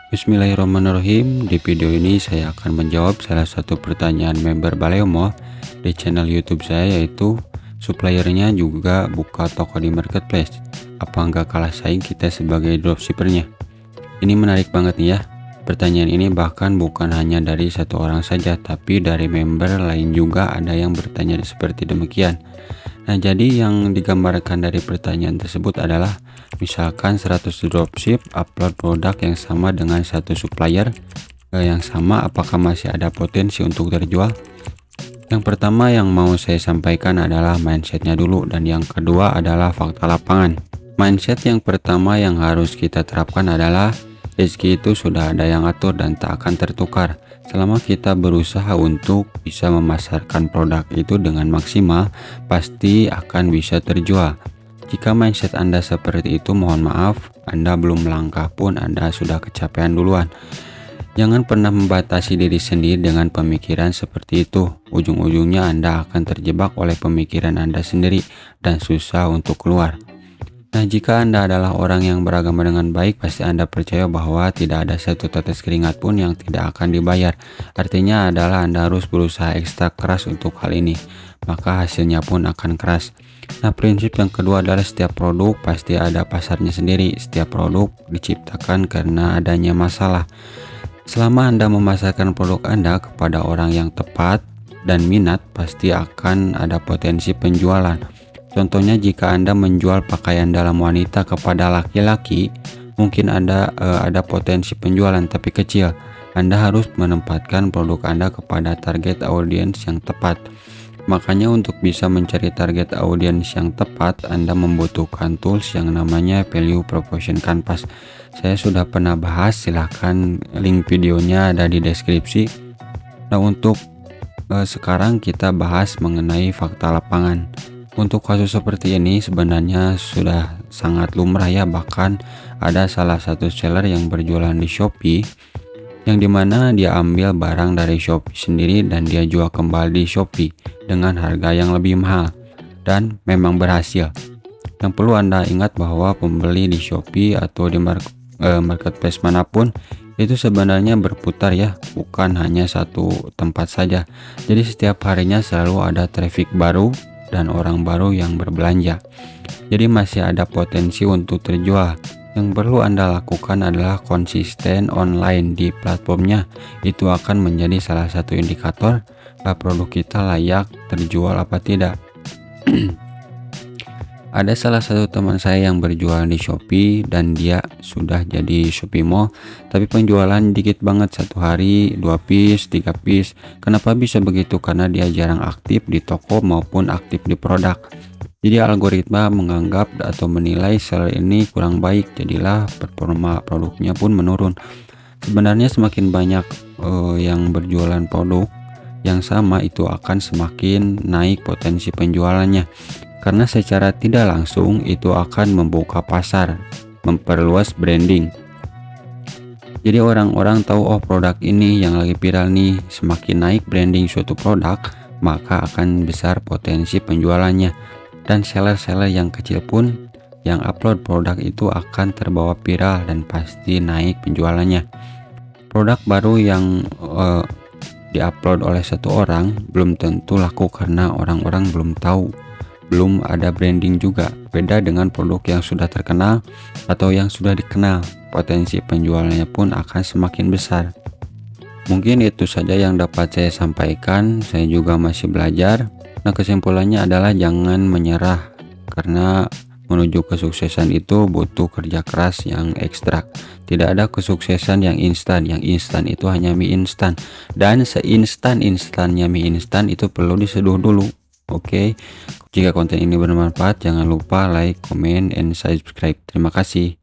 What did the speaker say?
Bismillahirrahmanirrahim. Di video ini saya akan menjawab salah satu pertanyaan member Baleo Mall di channel YouTube saya, yaitu suppliernya juga buka toko di marketplace. Apa nggak kalah saing kita sebagai dropshippernya? Ini menarik banget nih ya. Pertanyaan ini bahkan bukan hanya dari satu orang saja, tapi dari member lain juga ada yang bertanya seperti demikian. Nah, jadi yang digambarkan dari pertanyaan tersebut adalah misalkan 100 dropship upload produk yang sama dengan satu supplier yang sama, apakah masih ada potensi untuk terjual? Yang pertama yang mau saya sampaikan adalah mindsetnya dulu, dan yang kedua adalah fakta lapangan. Mindset yang pertama yang harus kita terapkan adalah rezeki itu sudah ada yang atur dan tak akan tertukar. Selama kita berusaha untuk bisa memasarkan produk itu dengan maksimal, pasti akan bisa terjual. Jika mindset Anda seperti itu, mohon maaf, Anda belum melangkah pun Anda sudah kecapean duluan. Jangan pernah membatasi diri sendiri dengan pemikiran seperti itu. Ujung-ujungnya Anda akan terjebak oleh pemikiran Anda sendiri dan susah untuk keluar. Nah, jika Anda adalah orang yang beragama dengan baik, pasti Anda percaya bahwa tidak ada satu tetes keringat pun yang tidak akan dibayar. Artinya adalah Anda harus berusaha ekstra keras untuk hal ini, maka hasilnya pun akan keras. Nah, prinsip yang kedua adalah setiap produk pasti ada pasarnya sendiri. Setiap produk diciptakan karena adanya masalah. Selama Anda memasarkan produk Anda kepada orang yang tepat dan minat, pasti akan ada potensi penjualan. Contohnya, jika Anda menjual pakaian dalam wanita kepada laki-laki, mungkin Anda ada potensi penjualan tapi kecil. Anda harus menempatkan produk Anda kepada target audiens yang tepat. Makanya untuk bisa mencari target audiens yang tepat, Anda membutuhkan tools yang namanya Value Proposition Canvas. Saya sudah pernah bahas, silahkan link videonya ada di deskripsi. Nah, untuk sekarang kita bahas mengenai fakta lapangan. Untuk kasus seperti ini sebenarnya sudah sangat lumrah ya, bahkan ada salah satu seller yang berjualan di Shopee, yang dimana dia ambil barang dari Shopee sendiri dan dia jual kembali di Shopee dengan harga yang lebih mahal, dan memang berhasil. Yang perlu Anda ingat bahwa pembeli di Shopee atau di marketplace manapun itu sebenarnya berputar ya, bukan hanya satu tempat saja. Jadi setiap harinya selalu ada traffic baru dan orang baru yang berbelanja. Jadi masih ada potensi untuk terjual. Yang perlu Anda lakukan adalah konsisten online di platformnya. Itu akan menjadi salah satu indikator produk kita layak terjual apa tidak. Ada salah satu teman saya yang berjualan di Shopee dan dia sudah jadi Shopee Mall, tapi penjualan dikit banget, satu hari 2 piece 3 piece. Kenapa bisa begitu? Karena dia jarang aktif di toko maupun aktif di produk. Jadi algoritma menganggap atau menilai seller ini kurang baik, jadilah performa produknya pun menurun. Sebenarnya semakin banyak yang berjualan produk yang sama, itu akan semakin naik potensi penjualannya. Karena secara tidak langsung itu akan membuka pasar, memperluas branding. Jadi orang-orang tahu, oh produk ini yang lagi viral nih. Semakin naik branding suatu produk, maka akan besar potensi penjualannya. Dan seller-seller yang kecil pun yang upload produk itu akan terbawa viral dan pasti naik penjualannya. Produk baru yang diupload oleh satu orang belum tentu laku karena orang-orang belum tahu, belum ada branding juga. Beda dengan produk yang sudah terkenal atau yang sudah dikenal, potensi penjualannya pun akan semakin besar. Mungkin itu saja yang dapat saya sampaikan. Saya juga masih belajar. Nah, kesimpulannya adalah jangan menyerah, karena menuju kesuksesan itu butuh kerja keras yang ekstra. Tidak ada kesuksesan yang instan. Yang instan itu hanya mie instan, dan seinstan-instannya mie instan itu perlu diseduh dulu. Oke, jika konten ini bermanfaat, jangan lupa like, comment, and subscribe. Terima kasih.